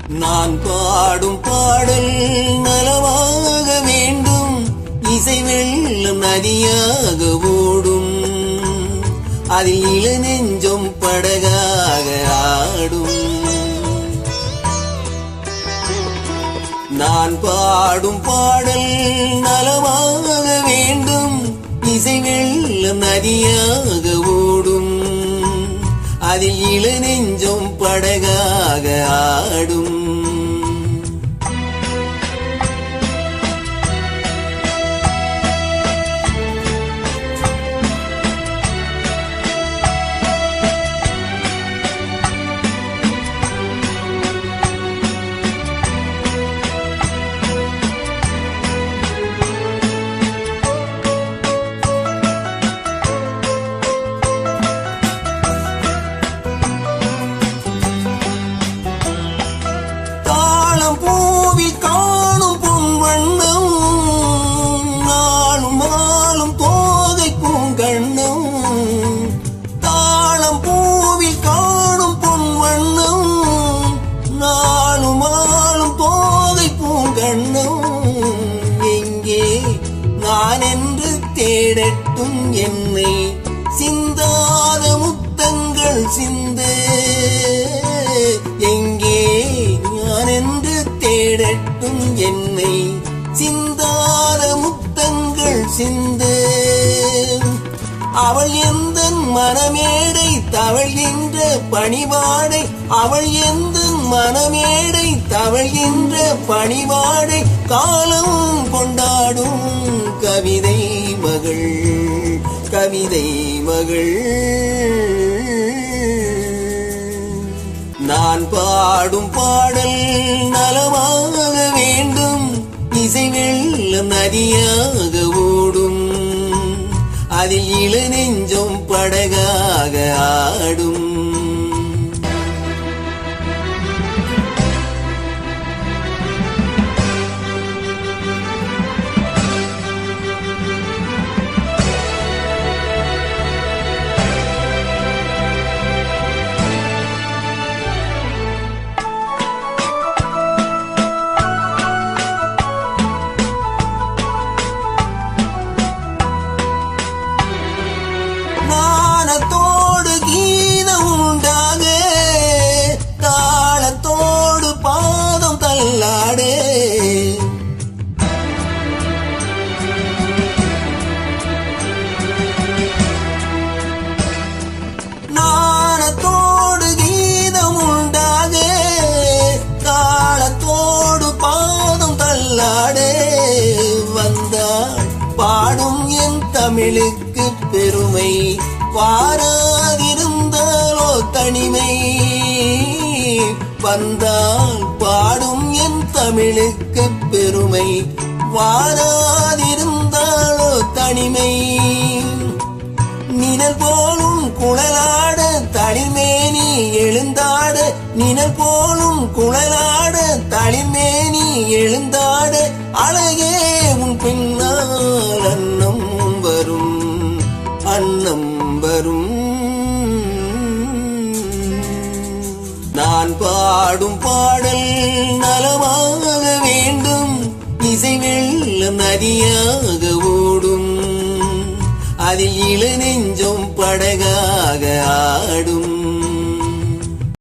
நான் பாடும் பாடல் நலமாக வேண்டும், இசை வெள்ளம் நதியாக ஓடும், அதில் இளநெஞ்சம் படகாக ஆடும். நான் பாடும் பாடல் நலமாக வேண்டும், இசை வெள்ளம் நதியாக ஓடும், அதில் இளநெஞ்சம் படகாக ஆடும். பூவில் காணும் பொன் வண்ணம், நாளும் மாலும் தோகை பூங்கண்ணம். தாளம் பூவில் காணும் பொன் வண்ணம், நாளும் மாலும் தோகை பூங்கண்ணம். எங்கே நான் என்று தேடட்டும் என்னை, சிந்தாத முத்தங்கள் சிந்து. எங்கே நான் என்று தேடட்டும் என்னை, சிந்தாத முத்தங்கள் சிந்து. அவள் எந்த மனமேடை தவழ்கின்ற பணிவாடை, அவள் எந்த மனமேடை தவழ்கின்ற பணிவாடை, காலம் கொண்டாடும் கவிதை மகள், கவிதை மகள். நான் பாடும் பாடல் நலமாக வேண்டும், இசை வெள்ளம் நதியாக ஓடும், அதில் இளநெஞ்சம் படகாக ஆடும். நாணத்தோடு கீதம் உண்டாக, தாளத்தோடு பாதம் தள்ளாடு. நாணத்தோடு கீதம் உண்டாக, தாளத்தோடு பாதம் தள்ளாடு. வந்தாள் பாடும் என் தமிழுக்கு பெருமை, பாராதிருந்தாலோ தனிமை. வந்தால் பாடும் என் தமிழுக்கு பெருமை, வாராதிருந்தாலோ தனிமை. நிழல் போலும் குழலாட தளிர்மேனி எழுந்தாட, நிழல் போலும் குழலாட தளிர்மேனி எழுந்தாட. அழகே உன் பின்னால் அன்னம் வரும், அன்னம் வரும். நான் பாடும் பாடல் நலமாக வேண்டும், இசை வெள்ளம் நதியாக ஓடும், அதில் இளநெஞ்சம் படகாக ஆடும்.